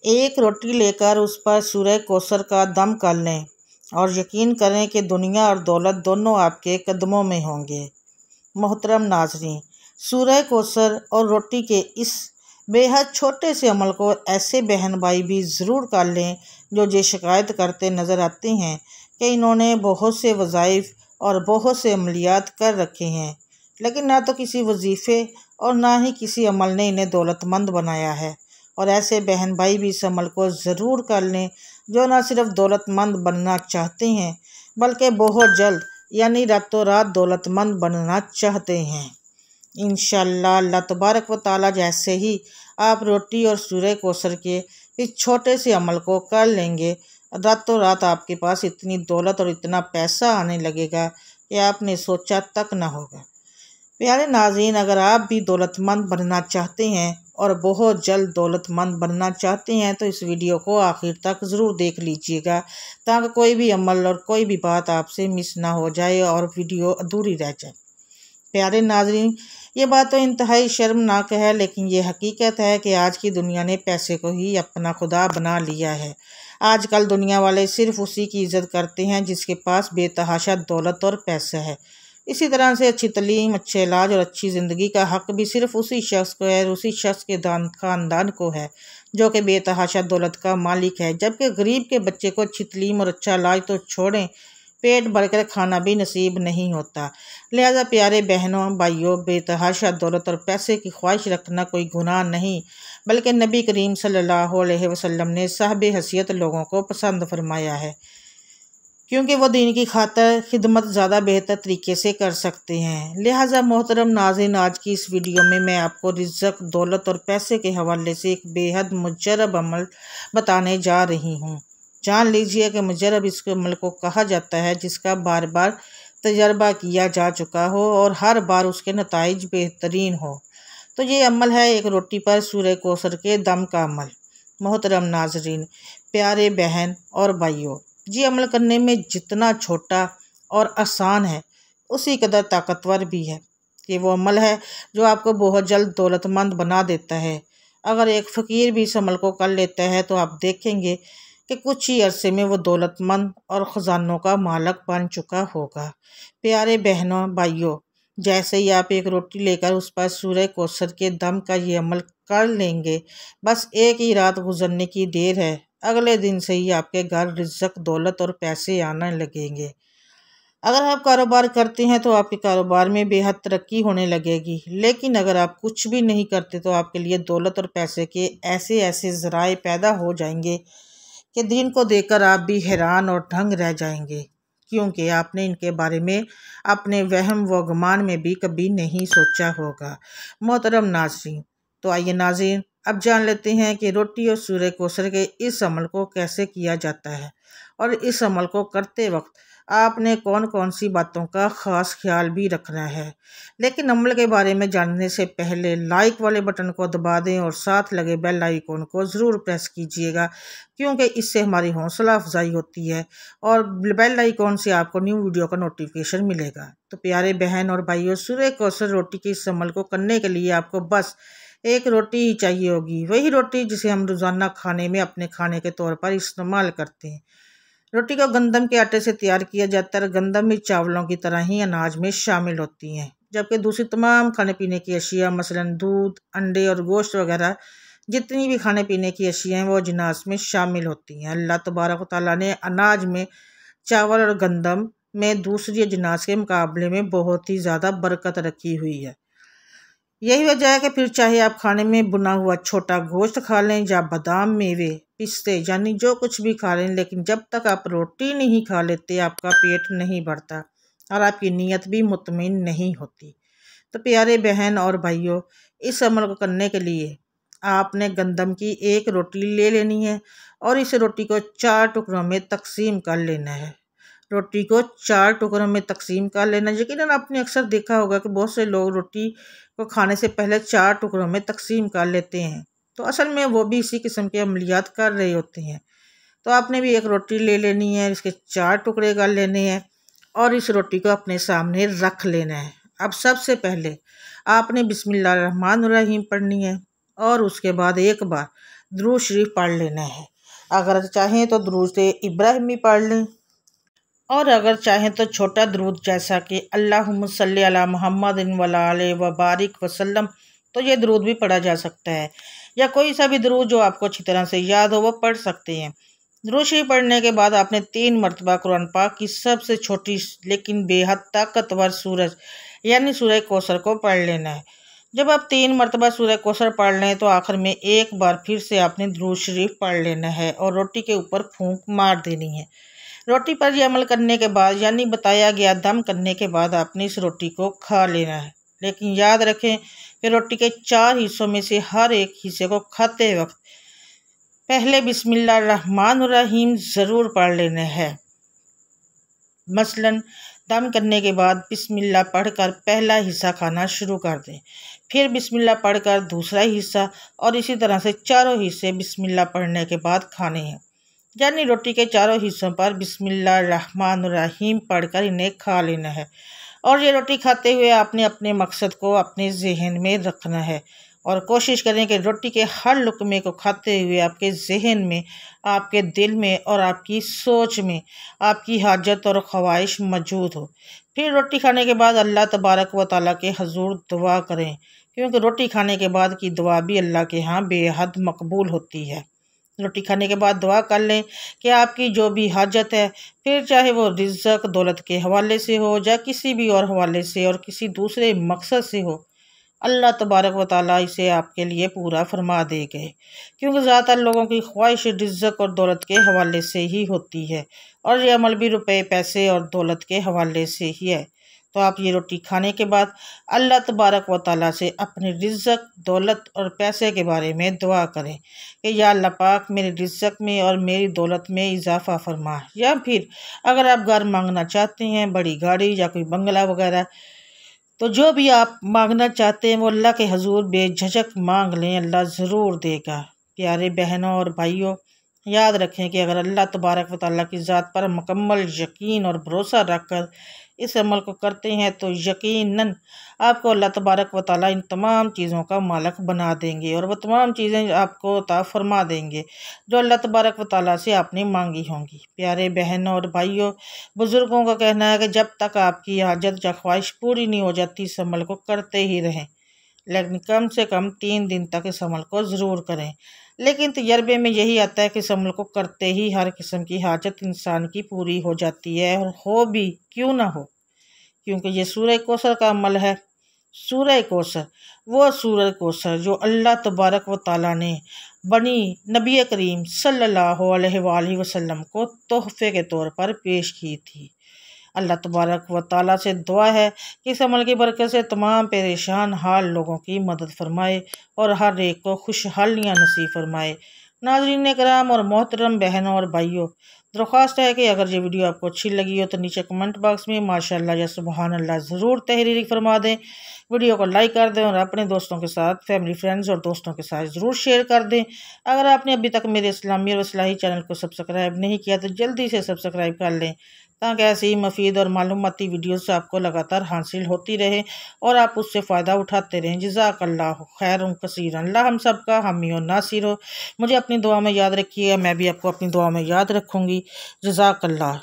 एक रोटी लेकर उस पर सूरह कौसर का दम कर लें और यकीन करें कि दुनिया और दौलत दोनों आपके कदमों में होंगे। मोहतरम नाज़रीन, सूरह कौसर और रोटी के इस बेहद छोटे से अमल को ऐसे बहन भाई भी ज़रूर कर लें जो ये शिकायत करते नज़र आते हैं कि इन्होंने बहुत से वज़ाइफ और बहुत से अमलियात कर रखे हैं, लेकिन ना तो किसी वजीफ़े और ना ही किसी अमल ने इन्हें दौलतमंद बनाया है। और ऐसे बहन भाई भी इस अमल को ज़रूर कर लें जो ना सिर्फ दौलतमंद बनना चाहते हैं बल्कि बहुत जल्द यानी रातों रात दौलतमंद बनना चाहते हैं। इंशाअल्लाह अल्लाह तबारक व तआला जैसे ही आप रोटी और सूरह कौसर के इस छोटे से अमल को कर लेंगे, रातों रात आपके पास इतनी दौलत और इतना पैसा आने लगेगा कि आपने सोचा तक ना होगा। प्यारे नाज़रीन, अगर आप भी दौलतमंद बनना चाहते हैं और बहुत जल्द दौलतमंद बनना चाहते हैं तो इस वीडियो को आखिर तक ज़रूर देख लीजिएगा ताकि कोई भी अमल और कोई भी बात आपसे मिस ना हो जाए और वीडियो अधूरी रह जाए। प्यारे नाज़रीन, ये बात तो इंतहाई शर्मनाक है, लेकिन ये हकीकत है कि आज की दुनिया ने पैसे को ही अपना खुदा बना लिया है। आजकल दुनिया वाले सिर्फ उसी की इज़्ज़त करते हैं जिसके पास बेतहाशा दौलत और पैसा है। इसी तरह से अच्छी तलीम, अच्छे इलाज और अच्छी ज़िंदगी का हक़ भी सिर्फ उसी शख्स को है, उसी शख्स के ख़ानदान को है जो कि बेतहाशा दौलत का मालिक है। जबकि गरीब के बच्चे को अच्छी तलीम और अच्छा इलाज तो छोड़ें, पेट भरकर खाना भी नसीब नहीं होता। लिहाजा प्यारे बहनों भाइयों, बेतहाशा दौलत और पैसे की ख्वाहिश रखना कोई गुनाह नहीं, बल्कि नबी करीम सल्लल्लाहु अलैहि वसल्लम ने साहिब हैसियत लोगों को पसंद फरमाया है, क्योंकि वो दीन की खातर खिदमत ज़्यादा बेहतर तरीके से कर सकते हैं। लिहाजा मोहतरम नाज़रीन, आज की इस वीडियो में मैं आपको रिज़्क़, दौलत और पैसे के हवाले से एक बेहद मुजरब अमल बताने जा रही हूँ। जान लीजिए कि मुजरब इस अमल को कहा जाता है जिसका बार बार तजर्बा किया जा चुका हो और हर बार उसके नताइज बेहतरीन हो। तो ये अमल है एक रोटी पर सूरह कौसर के दम का अमल। मोहतरम नाज़रीन, प्यारे बहन और भाइयों, ये अमल करने में जितना छोटा और आसान है उसी कदर ताकतवर भी है। कि वो अमल है जो आपको बहुत जल्द दौलतमंद बना देता है। अगर एक फ़कीर भी इस अमल को कर लेता है तो आप देखेंगे कि कुछ ही अरसे में वो दौलतमंद और ख़जानों का मालिक बन चुका होगा। प्यारे बहनों भाइयों, जैसे ही आप एक रोटी लेकर उस पर सूरह कौसर के दम का ये अमल कर लेंगे, बस एक ही रात गुजरने की देर है, अगले दिन से ही आपके घर रिज़्क़, दौलत और पैसे आने लगेंगे। अगर आप कारोबार करते हैं तो आपके कारोबार में बेहद तरक्की होने लगेगी, लेकिन अगर आप कुछ भी नहीं करते तो आपके लिए दौलत और पैसे के ऐसे ऐसे ज़राए पैदा हो जाएंगे कि दिन को देखकर आप भी हैरान और दंग रह जाएंगे, क्योंकि आपने इनके बारे में अपने वहम व गुमान में भी कभी नहीं सोचा होगा। मोहतरम नाज़रीन, तो आइए नाज़रीन अब जान लेते हैं कि रोटी और सूरह कौसर के इस अमल को कैसे किया जाता है और इस अमल को करते वक्त आपने कौन कौन सी बातों का ख़ास ख्याल भी रखना है। लेकिन अमल के बारे में जानने से पहले लाइक वाले बटन को दबा दें और साथ लगे बेल आइकॉन को ज़रूर प्रेस कीजिएगा, क्योंकि इससे हमारी हौसला अफजाई होती है और बेल आइकॉन से आपको न्यू वीडियो का नोटिफिकेशन मिलेगा। तो प्यारे बहन और भाइयों, सूरह कौसर रोटी के इस अमल को करने के लिए आपको बस एक रोटी ही चाहिए होगी, वही रोटी जिसे हम रोज़ाना खाने में अपने खाने के तौर पर इस्तेमाल करते हैं। रोटी को गंदम के आटे से तैयार किया जाता है। गंदम भी चावलों की तरह ही अनाज में शामिल होती हैं, जबकि दूसरी तमाम खाने पीने की अशिया मसलन दूध, अंडे और गोश्त वगैरह जितनी भी खाने पीने की अशिया हैं वो अजनास में शामिल होती हैं। अल्लाह तबारक व तआला ने अनाज में, चावल और गंदम में दूसरी अजनास के मुकाबले में बहुत ही ज़्यादा बरकत रखी हुई है। यही वजह है कि फिर चाहे आप खाने में बुना हुआ छोटा गोश्त खा लें या बादाम, मेवे, पिस्ते यानी जो कुछ भी खा लें, लेकिन जब तक आप रोटी नहीं खा लेते आपका पेट नहीं भरता और आपकी नीयत भी मुतमिन नहीं होती। तो प्यारे बहन और भाइयों, इस अमल को करने के लिए आपने गंदम की एक रोटी ले लेनी है और इस रोटी को 4 टुकड़ों में तकसीम कर लेना है। रोटी को 4 टुकड़ों में तकसीम कर लेना। यकीनन आपने अक्सर देखा होगा कि बहुत से लोग रोटी को खाने से पहले 4 टुकड़ों में तकसीम कर लेते हैं, तो असल में वो भी इसी किस्म के अमलियात कर रहे होते हैं। तो आपने भी एक रोटी ले लेनी है, इसके 4 टुकड़े कर लेने हैं और इस रोटी को अपने सामने रख लेना है। अब सबसे पहले आपने बिस्मिल्लाहिर्रहमानिर्रहीम पढ़नी है और उसके बाद एक बार दुरूद शरीफ पढ़ लेना है। अगर चाहें तो दुरूद इब्राहिमी पढ़ लें, और अगर चाहें तो छोटा दुरूद जैसा कि अल्लाहुम्मा सल्ली अला मुहम्मदिन व अला आलिहि व बारिक वसल्लम, तो ये दुरूद भी पढ़ा जा सकता है। या कोई सा भी दुरूद जो आपको अच्छी तरह से याद हो वो पढ़ सकते हैं। दुरूद शरीफ पढ़ने के बाद आपने 3 मरतबा कुरान पाक की सबसे छोटी लेकिन बेहद ताकतवर सूरज यानी सूरह कौसर को पढ़ लेना है। जब आप 3 मरतबा सूरह कौसर पढ़ लें तो आखिर में एक बार फिर से आपने दुरूद शरीफ पढ़ लेना है और रोटी के ऊपर फूंक मार देनी है। रोटी पर यह अमल करने के बाद यानी बताया गया दम करने के बाद आपने इस रोटी को खा लेना है। लेकिन याद रखें कि रोटी के 4 हिस्सों में से हर एक हिस्से को खाते वक्त पहले बिस्मिल्लाहिर्रहमानिर्रहीम ज़रूर पढ़ लेना है। मसलन दम करने के बाद बिस्मिल्लाह पढ़कर पहला हिस्सा खाना शुरू कर दें, फिर बिस्मिल्लाह पढ़कर दूसरा हिस्सा, और इसी तरह से चारों हिस्से बिस्मिल्लाह पढ़ने के बाद खाने हैं। यानी रोटी के चारों हिस्सों पर बिस्मिल्लाहिर्रहमानिर्रहीम पढ़कर इन्हें खा लेना है। और ये रोटी खाते हुए आपने अपने मकसद को अपने जहन में रखना है और कोशिश करें कि रोटी के हर लुकमे को खाते हुए आपके जहन में, आपके दिल में और आपकी सोच में आपकी हाजत और ख्वाहिश मौजूद हो। फिर रोटी खाने के बाद अल्लाह तबारक व तआला के हजूर दुआ करें, क्योंकि रोटी खाने के बाद की दुआ भी अल्लाह के यहाँ बेहद मकबूल होती है। रोटी खाने के बाद दुआ कर लें कि आपकी जो भी हाजत है, फिर चाहे वो रिज़्क़ दौलत के हवाले से हो या किसी भी और हवाले से और किसी दूसरे मकसद से हो, अल्लाह तबारक व तआला इसे आपके लिए पूरा फरमा देंगे, क्योंकि ज़्यादातर लोगों की ख्वाहिश रिज़्क़ और दौलत के हवाले से ही होती है और ये अमल भी रुपए पैसे और दौलत के हवाले से ही है। तो आप ये रोटी खाने के बाद अल्लाह तबारक व तआला से अपने रिज़्क़, दौलत और पैसे के बारे में दुआ करें कि या अल्लाह पाक मेरे रिज़्क़ में और मेरी दौलत में इजाफ़ा फरमा। या फिर अगर आप घर मांगना चाहते हैं, बड़ी गाड़ी या कोई बंगला वगैरह, तो जो भी आप मांगना चाहते हैं वो अल्लाह के हजूर बेझिझक मांग लें, अल्लाह ज़रूर देगा। प्यारे बहनों और भाइयों, याद रखें कि अगर अल्लाह तबारक व तआला की ज़ात पर मुकम्मल यकीन और भरोसा रखकर इस अमल को करते हैं तो यकीनन आपको अल्लाह तबारक व तआला इन तमाम चीज़ों का मालिक बना देंगे और वह तमाम चीज़ें आपको अता फरमा देंगे जो अल्लाह तबारक व तआला से आपने मांगी होंगी। प्यारे बहनों और भाइयों, बुज़ुर्गों का कहना है कि जब तक आपकी हाजत या ख्वाहिश पूरी नहीं हो जाती इस अमल को करते ही रहें, लेकिन कम से कम 3 दिन तक इस अमल को ज़रूर करें। लेकिन तजर्बे में यही आता है कि इस अमल को करते ही हर किस्म की हाजत इंसान की पूरी हो जाती है, और हो भी क्यों ना हो, क्योंकि ये सूरह कौसर का अमल है। सूरह कौसर, वो सूरह कौसर जो अल्लाह तबारक व तआला ने बनी नबी करीम सल्लल्लाहु अलैहि वसल्लम को तोहफे के तौर पर पेश की थी। अल्लाह तबारक व तआला से दुआ है कि इस अमल की बरकत से तमाम परेशान हाल लोगों की मदद फरमाए और हर एक को खुशहालियाँ नसीब फरमाए। नाज़रीन कराम और मोहतरम बहनों और भाइयों, दरख्वास्त है कि अगर ये वीडियो आपको अच्छी लगी हो तो नीचे कमेंट बॉक्स में माशाअल्लाह या सुबहान अल्लाह ज़रूर तहरीर फरमा दें। वीडियो को लाइक कर दें और अपने दोस्तों के साथ, फैमिली फ्रेंड्स और दोस्तों के साथ ज़रूर शेयर कर दें। अगर आपने अभी तक मेरे इस्लामी और इस्लाही चैनल को सब्सक्राइब नहीं किया तो जल्दी से सब्सक्राइब कर लें, ताकि ऐसी ही मफीद और मालूमाती वीडियोस आपको लगातार हासिल होती रहे और आप उससे फ़ायदा उठाते रहें। जज़ाकल्लाहु खैरन कसीरन। अल्लाह हम सब का हामी और नासिर हो। मुझे अपनी दुआ में याद रखिएगा, मैं भी आपको अपनी दुआ में याद रखूँगी। जज़ाकल्लाह।